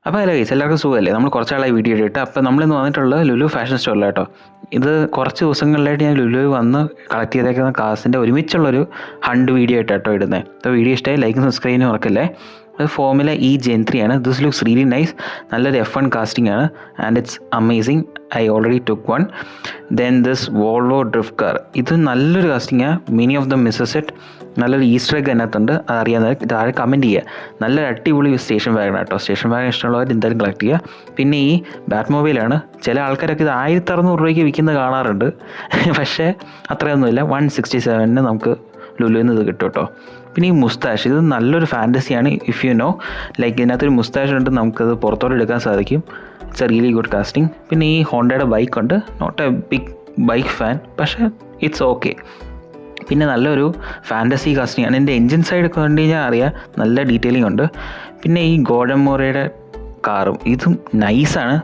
അപ്പോൾ അല്ല ഗൈസ്, എല്ലാവർക്കും സുഖമല്ലേ? നമ്മൾ കുറച്ചാളായി വീഡിയോ ഇട്ടിട്ട്. അപ്പോൾ നമ്മളിന്ന് വന്നിട്ടുള്ളത് ലുലു ഫാഷൻ സ്റ്റോറിലാണ് കേട്ടോ. ഇത് കുറച്ച് ദിവസങ്ങളിലായിട്ട് ഞാൻ ലുലു വന്ന് കളക്ട് ചെയ്തേക്കുന്ന കാസിൻ്റെ ഒരുമിച്ചുള്ളൊരു ഹണ്ട് വീഡിയോ ആയിട്ട് കേട്ടോ ഇടുന്നത്. അപ്പോൾ വീഡിയോ ഇഷ്ടമായി ലൈക്കും സബ്സ്ക്രൈബിനും മറക്കല്ലേ. അത് ഫോർമുല ഇ ജെൻ 3 ആണ്. This looks really nice. നല്ലൊരു F1 കാസ്റ്റിംഗ് ആണ് and it's amazing. I already took one. Then this Volvo drift car, ഇത് നല്ലൊരു കാസ്റ്റിംഗ് ആണ്. Many of them misses it. നല്ലൊരു ഈസ്റ്റർ എഗ് അതിനകത്തുണ്ട്. അത് അറിയാവുന്നവർ താഴെ കമൻറ്റ് ചെയ്യുക. നല്ലൊരു അടിപൊളി സ്റ്റേഷൻ വാഗൺ കേട്ടോ. സ്റ്റേഷൻ വാഗൺ ഇഷ്ടമുള്ളവർ എന്തായാലും കളക്ട് ചെയ്യുക. പിന്നെ ഈ ബാറ്റ് മൊബൈലാണ്. ചില ആൾക്കാരൊക്കെ ഇത് 1600 രൂപയ്ക്ക് വിൽക്കുന്നത് കാണാറുണ്ട്. പക്ഷേ അത്രയൊന്നുമില്ല. 167 നമുക്ക് ലുലുവിൽ നിന്ന് ഇത് കിട്ടും കേട്ടോ. പിന്നെ ഈ മുസ്താഷ്, ഇത് നല്ലൊരു ഫാൻറ്റസിയാണ്. ഇഫ് യു നോ, ലൈക്ക് ഇതിനകത്തൊരു മുസ്താഷ് ഉണ്ട്, നമുക്കത് പുറത്തോട്ട് എടുക്കാൻ സാധിക്കും. It's a really good casting. പിന്നെ ഈ ഹോണ്ടയുടെ ബൈക്കുണ്ട്. Not a big bike fan, പക്ഷേ ഇറ്റ്സ് ഓക്കെ. പിന്നെ നല്ലൊരു ഫാൻറ്റസി കാസ്റ്റിംഗ് ആണ്. എൻ്റെ എൻജിൻ സൈഡ് ഒക്കെ കണ്ടു കഴിഞ്ഞാൽ അറിയാം, നല്ല ഡീറ്റെയിലിംഗ് ഉണ്ട്. പിന്നെ ഈ ഗോഡമോറയുടെ കാറും ഇതും നൈസാണ്.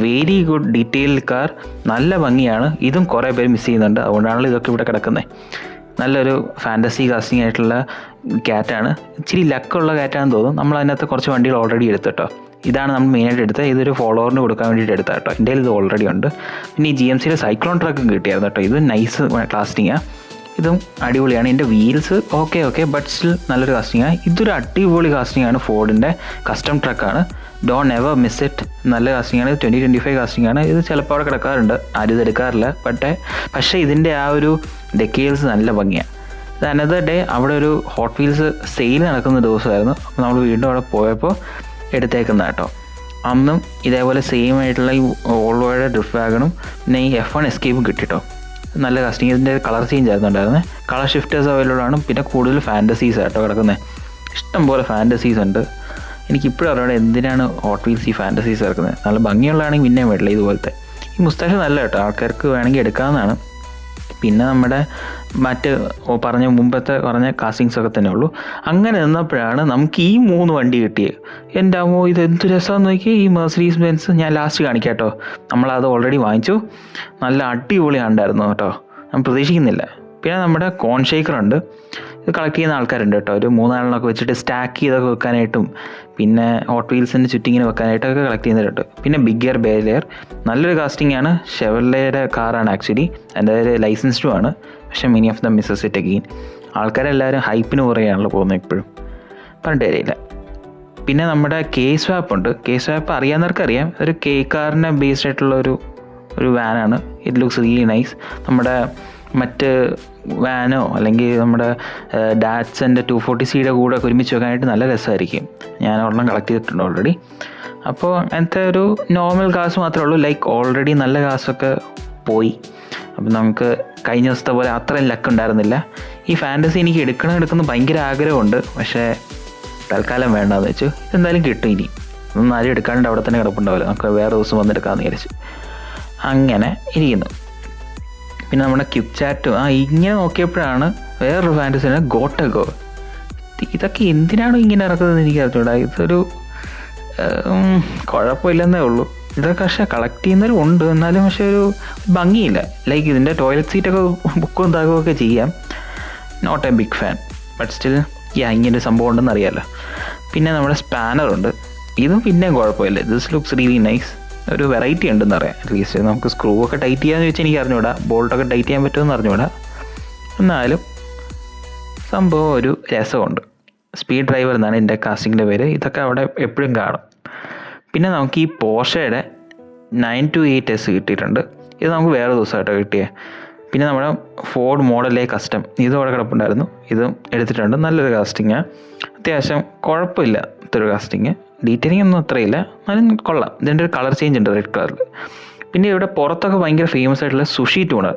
വെരി ഗുഡ് ഡീറ്റെയിൽ കാർ, നല്ല ഭംഗിയാണ്. ഇതും കുറേ പേര് മിസ് ചെയ്യുന്നുണ്ട്, അതുകൊണ്ടാണല്ലോ ഇതൊക്കെ ഇവിടെ കിടക്കുന്നത്. നല്ലൊരു ഫാൻറ്റസി കാസ്റ്റിംഗ് ആയിട്ടുള്ള ക്യാറ്റാണ്. ഇച്ചിരി ലക്കുള്ള ക്യാറ്റാണെന്ന് തോന്നുന്നു. നമ്മൾ അതിനകത്ത് കുറച്ച് വണ്ടികൾ ഓൾറെഡി എടുത്തു കേട്ടോ. ഇതാണ് നമ്മൾ മെയിനായിട്ട് എടുത്തത്. ഇതൊരു ഫോളോവറിന് കൊടുക്കാൻ വേണ്ടിയിട്ട് എടുത്താൽ കേട്ടോ. എൻ്റെ ഇത് ഓൾറെഡി ഉണ്ട്. പിന്നെ ഈ GMCയുടെ സൈക്ലോൺ ട്രക്കും കിട്ടിയായിരുന്നു കേട്ടോ. ഇത് നൈസ് കാസ്റ്റിംഗാണ്. ഇതും അടിപൊളിയാണ്. എൻ്റെ വീൽസ് ഓക്കെ ബട്ട് സ്റ്റിൽ നല്ലൊരു കാസ്റ്റിംഗാണ്. ഇതൊരു അടിപൊളി കാസ്റ്റിംഗാണ്. ഫോർഡിൻ്റെ കസ്റ്റം ട്രക്കാണ്. Don't never miss it. നല്ല കാസ്റ്റിംഗാണ്. 2025 കാസ്റ്റിംഗാണ്. ഇത് ചിലപ്പോൾ അവിടെ കിടക്കാറുണ്ട്, ആരും ഇത് എടുക്കാറില്ല. പക്ഷേ ഇതിൻ്റെ ആ ഒരു ഡെക്കേൽസ് നല്ല ഭംഗിയാണ്. ഇത് അനദർ ഡേ അവിടെ ഒരു ഹോട്ട് വീൽസ് സെയിൽ നടക്കുന്ന ദിവസമായിരുന്നു. അപ്പോൾ നമ്മൾ വീണ്ടും അവിടെ പോയപ്പോൾ എടുത്തേക്കുന്ന കേട്ടോ. അന്നും ഇതേപോലെ സെയിം ആയിട്ടുള്ള ഈ വോൾവോയുടെ ഡ്രിഫ്റ്റ് വാഗണും പിന്നെ ഈ F1 എസ്കേപ്പും കിട്ടിട്ടോ. നല്ല കാസ്റ്റിംഗ്. ഇതിൻ്റെ കളർ ചേഞ്ച് ആയിരുന്നുണ്ടായിരുന്നത്. കളർ ഷിഫ്റ്റേഴ്സ് അവൈലബിൾ ആണ്. പിന്നെ കൂടുതൽ ഫാൻറ്റസീസ് ആട്ടോ കിടക്കുന്നത്. ഇഷ്ടംപോലെ ഫാൻറ്റസീസ് ഉണ്ട്. എനിക്കിപ്പോഴും അറിയാം എന്തിനാണ് ഹോട്ട് വീൽസ് ഈ ഫാൻറ്റസീസ് ഇറക്കുന്നത്. നല്ല ഭംഗിയുള്ളതാണെങ്കിൽ പിന്നെ വേണ്ടില്ല. ഇതുപോലത്തെ ഈ മുസ്താഷ് നല്ല കേട്ടോ, ആൾക്കാർക്ക് വേണമെങ്കിൽ എടുക്കാവുന്നതാണ്. പിന്നെ നമ്മുടെ മറ്റ് പറഞ്ഞ കാസ്റ്റിങ്സ് ഒക്കെ തന്നെ ഉള്ളൂ. അങ്ങനെ നിന്നപ്പോഴാണ് നമുക്ക് ഈ 3 വണ്ടി കിട്ടിയത്. എൻ്റെ അമ്മോ, ഇത് എന്ത് രസമാണെന്ന് നോക്കിയാൽ ഈ മെർസിഡീസ് ബെൻസ് ഞാൻ ലാസ്റ്റ് കാണിക്കാം കേട്ടോ. നമ്മളത് ഓൾറെഡി വാങ്ങിച്ചു. നല്ല അടിപൊളി ഉണ്ടായിരുന്നു കേട്ടോ, ഞാൻ പ്രതീക്ഷിക്കുന്നില്ല. പിന്നെ നമ്മുടെ കോൺ ഷേക്കറുണ്ട്. ഇത് കളക്ട് ചെയ്യുന്ന ആൾക്കാരുണ്ട് കേട്ടോ. ഒരു 3-4 വെച്ചിട്ട് സ്റ്റാക്ക് ചെയ്തൊക്കെ വെക്കാനായിട്ടും പിന്നെ ഹോട്ട് വീൽസിൻ്റെ ചുറ്റിങ്ങനെ വെക്കാനായിട്ടൊക്കെ കളക്ട് ചെയ്യുന്നവരുണ്ട്. പിന്നെ ബിഗ്ഗർ ബേലെയർ, നല്ലൊരു കാസ്റ്റിംഗ് ആണ്. ഷെവർലെയുടെ കാറാണ് ആക്ച്വലി. എൻ്റെ ലൈസൻസ്ഡും ആണ്. പക്ഷേ many of the misses it again. ആൾക്കാരെല്ലാവരും ഹൈപ്പിന് പുറകെയാണല്ലോ പോകുന്നത് എപ്പോഴും, പറഞ്ഞിട്ട് കാര്യമില്ല. പിന്നെ നമ്മുടെ കെ സ്വാപ്പ് ഉണ്ട്. കെ സ്വാപ്പ് അറിയാവുന്നവർക്കറിയാം. ഒരു കെ കാറിനെ ബേസ്ഡ് ആയിട്ടുള്ള ഒരു വാനാണ്. It looks really nice. നമ്മുടെ മറ്റ് വാനോ അല്ലെങ്കിൽ നമ്മുടെ ഡാറ്റ്സൻ്റെ 240cയുടെ കൂടെ ഒക്കെ ഒരുമിച്ച് വെക്കാനായിട്ട് നല്ല രസമായിരിക്കും. ഞാൻ ഒരെണ്ണം കളക്ട് ചെയ്തിട്ടുണ്ട് ഓൾറെഡി. അപ്പോൾ അങ്ങനത്തെ ഒരു നോർമൽ കാസ് മാത്രമേ ഉള്ളൂ. ലൈക്ക് ഓൾറെഡി നല്ല കാസൊക്കെ പോയി. അപ്പം നമുക്ക് കഴിഞ്ഞ ദിവസത്തെ പോലെ അത്രയും ലക്ക് ഉണ്ടായിരുന്നില്ല. ഈ ഫാൻറ്റസി എനിക്ക് എടുക്കുന്ന ഭയങ്കര ആഗ്രഹമുണ്ട്. പക്ഷേ തൽക്കാലം വേണ്ടെന്ന് വെച്ചു. ഇതെന്തായാലും കിട്ടും. ഇനി ഒന്നും ആരും എടുക്കാണ്ട് അവിടെ തന്നെ കിടപ്പുണ്ടാവില്ല. നമുക്ക് വേറെ ദിവസം വന്നെടുക്കാമെന്ന് വിചാരിച്ചു. അങ്ങനെ ഇരിക്കുന്നു. പിന്നെ നമ്മുടെ ക്യുക്ക് ചാറ്റ് ഇങ്ങനെ നോക്കിയപ്പോഴാണ് വേറൊരു ഫാൻറ്റസിയാണ് ഗോട്ടഗോ. ഇതൊക്കെ എന്തിനാണ് ഇങ്ങനെ ഇറക്കുന്നത് എനിക്ക് അറിഞ്ഞൂടാ. ഇതൊരു കുഴപ്പമില്ലെന്നേ ഉള്ളൂ. ഇതൊക്കെ പക്ഷേ കളക്ട് ചെയ്യുന്നവരും ഉണ്ട്, എന്നാലും പക്ഷേ ഒരു ഭംഗിയില്ല. ലൈക്ക് ഇതിൻ്റെ ടോയ്ലറ്റ് സീറ്റൊക്കെ ബുക്കും താകുകയൊക്കെ ചെയ്യാം. Not a big fan, but still ഇങ്ങനെ ഒരു സംഭവം ഉണ്ടെന്ന് അറിയാമല്ലോ. പിന്നെ നമ്മുടെ സ്പാനറുണ്ട്. ഇതും പിന്നെയും കുഴപ്പമില്ല. This looks really nice. ഒരു വെറൈറ്റി ഉണ്ടെന്ന് പറയാം. അറ്റ്ലീസ്റ്റ് നമുക്ക് സ്ക്രൂ ഒക്കെ ടൈറ്റ് ചെയ്യാമെന്ന് വെച്ചാൽ എനിക്ക് അറിഞ്ഞുകൂടാ. ബോൾട്ടൊക്കെ ടൈറ്റ് ചെയ്യാൻ പറ്റുമെന്ന് അറിഞ്ഞുകൂടാ. എന്നാലും സംഭവം ഒരു രസമുണ്ട്. സ്പീഡ് ഡ്രൈവർ എന്നാണ് എൻ്റെ കാസ്റ്റിങ്ങിൻ്റെ പേര്. ഇതൊക്കെ അവിടെ എപ്പോഴും കാണും. പിന്നെ നമുക്ക് ഈ പോർഷയുടെ 928S കിട്ടിയിട്ടുണ്ട്. ഇത് നമുക്ക് വേറെ ദിവസമായിട്ടോ കിട്ടിയേ. പിന്നെ നമ്മുടെ ഫോർഡ് മോഡൽ എ കസ്റ്റം, ഇതും അവിടെ കിടപ്പുണ്ടായിരുന്നു. ഇതും എടുത്തിട്ടുണ്ട്. നല്ലൊരു കാസ്റ്റിങ്ങാണ്. അത്യാവശ്യം കുഴപ്പമില്ല ഇതൊരു കാസ്റ്റിങ്. ഡീറ്റെയിലിംഗ് ഒന്നും അത്രയില്ല, എന്നാലും കൊള്ളാം. ഇതിൻ്റെ ഒരു കളർ ചേഞ്ച് ഉണ്ട്, റെഡ് കളറിൽ. പിന്നെ ഇവിടെ പുറത്തൊക്കെ ഭയങ്കര ഫേമസ് ആയിട്ടുള്ള സുഷി ട്യൂണർ.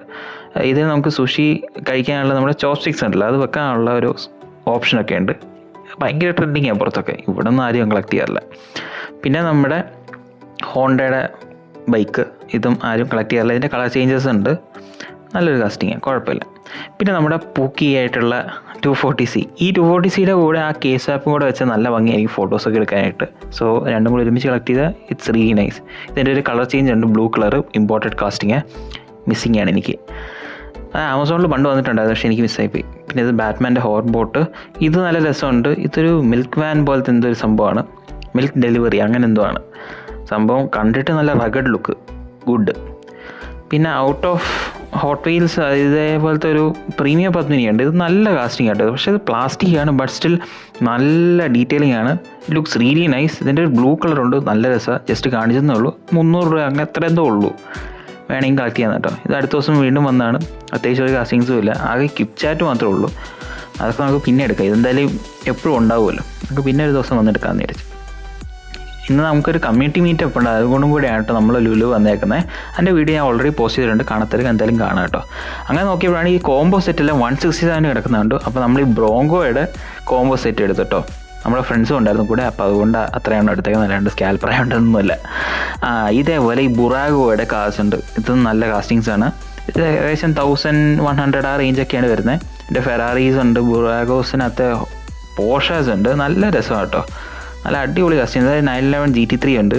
ഇത് നമുക്ക് സുഷി കഴിക്കാനുള്ള നമ്മുടെ ചോപ്സ്റ്റിക്സ് ഉണ്ടല്ലോ, അത് വെക്കാനുള്ള ഒരു ഓപ്ഷനൊക്കെ ഉണ്ട്. ഭയങ്കര ട്രെൻഡിങ്ങാണ് പുറത്തൊക്കെ. ഇവിടെ ഒന്നും ആരും കളക്ട് ചെയ്യാറില്ല. പിന്നെ നമ്മുടെ ഹോണ്ടയുടെ ബൈക്ക്, ഇതും ആരും കളക്ട് ചെയ്യാറില്ല. ഇതിൻ്റെ കളർ ചേഞ്ചസ് ഉണ്ട്. നല്ലൊരു കാസ്റ്റിങ്ങാണ്, കുഴപ്പമില്ല. പിന്നെ നമ്മുടെ പൂക്കി ആയിട്ടുള്ള 240C. ഈ 240Cയുടെ കൂടെ ആ കേസ് ആപ്പും കൂടെ വെച്ചാൽ നല്ല ഭംഗിയായിരിക്കും ഫോട്ടോസൊക്കെ എടുക്കാനായിട്ട്. സോ രണ്ടും കൂടി ഒരുമിച്ച് കളക്ട് ചെയ്താൽ ഇറ്റ്സ് റിയലി നൈസ്. ഇതിൻ്റെ ഒരു കളർ ചേഞ്ച് ഉണ്ട്, blue colour. Imported casting missing ആണ് എനിക്ക്. ആമസോണിൽ പണ്ട് വന്നിട്ടുണ്ടായിരുന്നു, പക്ഷേ എനിക്ക് മിസ്സായിപ്പോയി. പിന്നെ ഇത് ബാറ്റ്മാൻ്റെ ഹോർ ബോട്ട്. ഇത് നല്ല രസമുണ്ട്. ഇതൊരു മിൽക്ക് വാൻ പോലത്തെ എന്തൊരു സംഭവമാണ്. മിൽക്ക് ഡെലിവറി അങ്ങനെ എന്തോ ആണ് സംഭവം. കണ്ടിട്ട് നല്ല റഗഡ് ലുക്ക്, ഗുഡ്. പിന്നെ ഔട്ട് ഓഫ് ഹോട്ട് വീൽസ് ഇതേപോലത്തെ ഒരു പ്രീമിയം പത്മിനി ഉണ്ട്. ഇത് നല്ല കാസ്റ്റിംഗ് ആട്ടോ, പക്ഷേ ഇത് പ്ലാസ്റ്റിക് ആണ്, ബട്ട് സ്റ്റിൽ നല്ല ഡീറ്റെയിലിംഗ് ആണ്. It looks really nice. ഇതിൻ്റെ ഒരു ബ്ലൂ കളറുണ്ട്, നല്ല രസമാണ്. ജസ്റ്റ് കാണിച്ചെന്നേ ഉള്ളൂ. 300 രൂപ അങ്ങനെ എത്ര എന്തോ ഉള്ളൂ, വേണമെങ്കിൽ കളക്ട് ചെയ്യാൻ കേട്ടോ. ഇത് അടുത്ത ദിവസം വീണ്ടും വന്നതാണ്. അത്യാവശ്യം ഒരു കാസ്റ്റിങ്സും ഇല്ല, ആകെ കിപ്പ് ചാറ്റ് മാത്രമേ ഉള്ളൂ. അതൊക്കെ നമുക്ക് പിന്നെ എടുക്കാം. ഇതെന്തായാലും എപ്പോഴും ഉണ്ടാവുമല്ലോ, നമുക്ക് പിന്നെ ഒരു ദിവസം വന്നെടുക്കാമെന്ന് വിചാരിച്ചു. ഇന്ന് നമുക്കൊരു കമ്മ്യൂണിറ്റി മീറ്റപ്പ് ഉണ്ട്, അതുകൊണ്ടും കൂടിയാണ് കേട്ടോ നമ്മൾ ലുലു വന്നേക്കുന്നത്. അതിൻ്റെ വീഡിയോ ഞാൻ ഓൾറെഡി പോസ്റ്റ് ചെയ്തിട്ടുണ്ട്, കാണാത്തവർക്ക് എന്തായാലും കാണാം കേട്ടോ. അങ്ങനെ നോക്കിയപ്പോഴാണ് ഈ കോംബോ സെറ്റെല്ലാം 167 കിടക്കുന്നുണ്ട്. അപ്പോൾ നമ്മൾ ഈ ബ്രോങ്കോയുടെ കോംബോ സെറ്റ് എടുത്തിട്ടോ. നമ്മുടെ ഫ്രണ്ട്സും ഉണ്ടായിരുന്നു കൂടെ, അപ്പോൾ അതുകൊണ്ട് അത്രയാണ് എടുത്തേക്കുന്നത്, അല്ലാണ്ട് സ്കാൽപ്പറായൊണ്ടൊന്നുമല്ല. ഇതേപോലെ ഈ ബുറാഗോയുടെ കാസ് ഉണ്ട്. ഇതും നല്ല കാസ്റ്റിങ്സ് ആണ്. ഇത് ഏകദേശം 1100 ആ റേഞ്ചൊക്കെയാണ് വരുന്നത്. എൻ്റെ ഫെറാറീസ് ഉണ്ട്, ബുറാഗോസിനകത്ത് പോർഷേഴ്സ് ഉണ്ട്. നല്ല രസമാണ് കേട്ടോ, നല്ല അടിപൊളി കാസ്റ്റിംഗ്. അതായത് 911 GT3 ഉണ്ട്,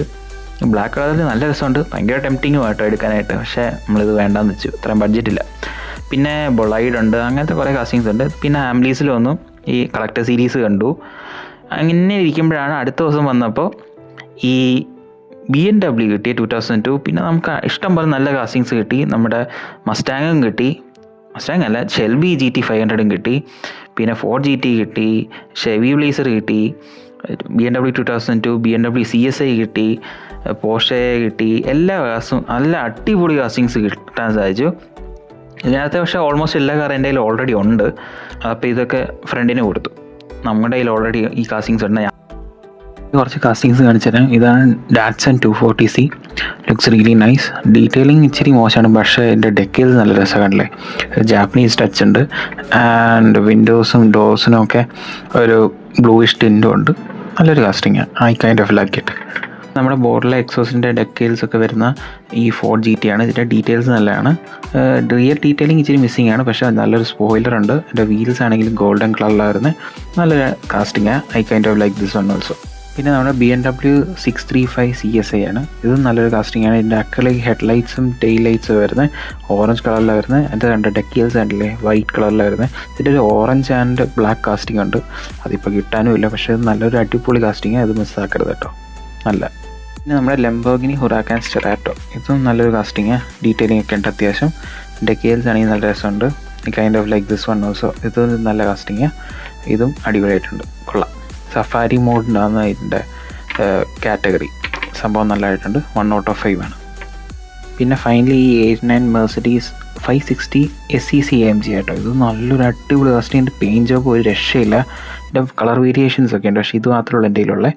ബ്ലാക്ക് കളറിൽ നല്ല രസമുണ്ട്. ഭയങ്കര ടെംപ്റ്റിങ്ങും ആട്ടോ എടുക്കാനായിട്ട്, പക്ഷേ നമ്മളിത് വേണ്ടാന്ന് വെച്ചു, ഇത്രയും ബഡ്ജറ്റില്ല. പിന്നെ ബൊളൈഡ് ഉണ്ട്, അങ്ങനത്തെ കുറേ കാസ്റ്റിങ്സ് ഉണ്ട്. പിന്നെ ആംബ്ലീസിൽ വന്നു ഈ കളക്ടർ സീരീസ് കണ്ടു. അങ്ങനെ ഇരിക്കുമ്പോഴാണ് അടുത്ത ദിവസം വന്നപ്പോൾ ഈ BMW കിട്ടി 2002. പിന്നെ നമുക്ക് ഇഷ്ടം പോലെ നല്ല കാസ്റ്റിങ്സ് കിട്ടി. നമ്മുടെ മസ്റ്റാങ്ങും കിട്ടി, മസ്റ്റാങ് അല്ല ഷെൽബി GT500 കിട്ടി. പിന്നെ ഫോർഡ് GT കിട്ടി, ഷെവി ബ്ലേസർ കിട്ടി, BMW 2002, BMW CSI കിട്ടി, പോർഷെ കിട്ടി. എല്ലാ കാസും നല്ല അടിപൊളി കാസ്റ്റിങ്സ് കിട്ടാൻ സാധിച്ചു. ഇതിനകത്ത് പക്ഷേ ഓൾമോസ്റ്റ് എല്ലാ കാറും എൻ്റെ കയ്യിൽ ഓൾറെഡി ഉണ്ട്. അപ്പോൾ ഇതൊക്കെ ഫ്രണ്ടിന് കൊടുത്തു. നമ്മുടെ കയ്യിൽ ഓൾറെഡി ഈ കാസ്റ്റിങ്സ് ഉണ്ട്. ഞാൻ കുറച്ച് കാസ്റ്റിങ്സ് കാണിച്ചു തരാം. ഇതാണ് Datson 240C, looks really nice. Detailing ഇച്ചിരി മോശമാണ്, പക്ഷേ എൻ്റെ ഡെക്കേൽ നല്ല രസമല്ലേ. ജാപ്പനീസ് ടച്ച് ഉണ്ട്. ആൻഡ് വിൻഡോസും ഡോർസിനും ഒക്കെ ഒരു ബ്ലൂയിഷ് ടിൻറ്റും ഉണ്ട്. നല്ലൊരു casting, I kind of like it. നമ്മുടെ ബോർഡിലെ എക്സോസിൻ്റെ ഡെക്കെയിൽസ് ഒക്കെ വരുന്ന ഈ ഫോർഡ് GT ആണ്. ഇതിൻ്റെ ഡീറ്റെയിൽസ് നല്ലതാണ്. റിയർ ഡീറ്റെയിലിംഗ് ഇച്ചിരി മിസ്സിംഗ് ആണ്, പക്ഷേ നല്ലൊരു സ്പോയിലർ ഉണ്ട്. എൻ്റെ വീൽസ് ആണെങ്കിലും ഗോൾഡൻ കളറിലായിരുന്നു. നല്ലൊരു casting, I kind of like this one also. പിന്നെ നമ്മുടെ BMW 635 CSI ആണ്. ഇതും നല്ലൊരു കാസ്റ്റിംഗ് ആണ്. ഇതിൻ്റെ അക്രലിക് ഹെഡ്ലൈറ്റ്സും ടെയിൽ ലൈറ്റ്സും വരുന്നത് ഓറഞ്ച് കളറിലാണ് വരുന്നത്. എൻ്റെ രണ്ട് ഡെക്കിയൽസ് ആണല്ലേ വൈറ്റ് കളറിലാണ് വരുന്നത്. ഇതിൻ്റെ ഒരു ഓറഞ്ച് ആൻഡ് ബ്ലാക്ക് കാസ്റ്റിംഗ് ഉണ്ട്, അതിപ്പോൾ കിട്ടാനും ഇല്ല. പക്ഷേ ഇത് നല്ലൊരു അടിപൊളി കാസ്റ്റിംഗ്, അത് മിസ്സാക്കരുത് കേട്ടോ, നല്ല. പിന്നെ നമ്മുടെ ലംബോർഗിനി ഹുറാക്കൻ സ്റ്റെറാറ്റോ, ഇതും നല്ലൊരു കാസ്റ്റിംഗ്, ഡീറ്റെയിലിംഗ് ഒക്കെ ഉണ്ട് അത്യാവശ്യം. ഡെക്കിയൽസ് ആണെങ്കിൽ നല്ല രസമുണ്ട്, kind of like this one also. ഇത് നല്ല കാസ്റ്റിംഗ്, ഇതും അടിപൊളിയായിട്ടുണ്ട്, കൊള്ളാം. സഫാരി മോഡിനാണ് ഇതിൻ്റെ കാറ്റഗറി. സംഭവം നല്ലതായിട്ടുണ്ട്, 1 out of 5 ആണ്. പിന്നെ ഫൈനലി ഈ 89 മെർസിഡീസ് 560 SEC AMG ആട്ടോ. ഇത് നല്ലൊരു അടിപൊളി കാസ്റ്റിംഗ്. പെയിൻറ്റ് ജോബ് ഒരു രക്ഷയില്ല. ഇതിൻ്റെ കളർ വേരിയേഷൻസ് ഒക്കെ ഉണ്ട്, പക്ഷേ ഇത് മാത്രമേ ഉള്ളൂ എൻ്റെ കയ്യിലുള്ള.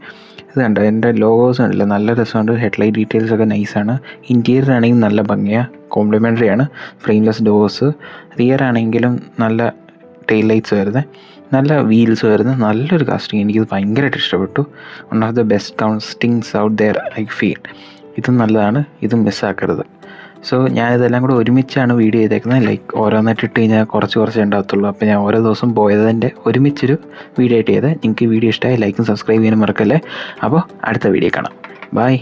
ഇത് കണ്ടോ, എൻ്റെ ലോഗോസ് ഉണ്ടല്ലോ, നല്ല രസമുണ്ട്. ഹെഡ്ലൈറ്റ് ഡീറ്റെയിൽസ് ഒക്കെ നൈസാണ്. ഇൻറ്റീരിയർ ആണെങ്കിൽ നല്ല ഭംഗിയാണ്, കോംപ്ലിമെൻ്ററി ആണ്. ഫ്രെയിംലെസ് ഡോർസ്, റിയർ ആണെങ്കിലും നല്ല ടെയിൽ ലൈറ്റ്സ് വരുന്നത്, നല്ല വീൽസ് വരുന്നത്. നല്ലൊരു കാസ്റ്റിംഗ്, എനിക്കിത് ഭയങ്കരമായിട്ട് ഇഷ്ടപ്പെട്ടു. One of the best castings out there I feel. ഇതും നല്ലതാണ്, ഇതും മിസ്സാക്കരുത്. സോ ഞാനിതെല്ലാം കൂടെ ഒരുമിച്ചാണ് വീഡിയോ ചെയ്തേക്കുന്നത്. ലൈക്ക് ഓരോന്നായിട്ട് ഇട്ട് കഴിഞ്ഞാൽ കുറച്ച് ഉണ്ടാകത്തുള്ളൂ. അപ്പോൾ ഞാൻ ഓരോ ദിവസം പോയതിൻ്റെ ഒരുമിച്ചൊരു വീഡിയോ ആയിട്ട് ചെയ്ത്. നിങ്ങൾക്ക് ഈ വീഡിയോ ഇഷ്ടമായി ലൈക്കും സബ്സ്ക്രൈബ് ചെയ്യാനും മറക്കല്ലേ. അപ്പോൾ അടുത്ത വീഡിയോ കാണാം. ബൈ.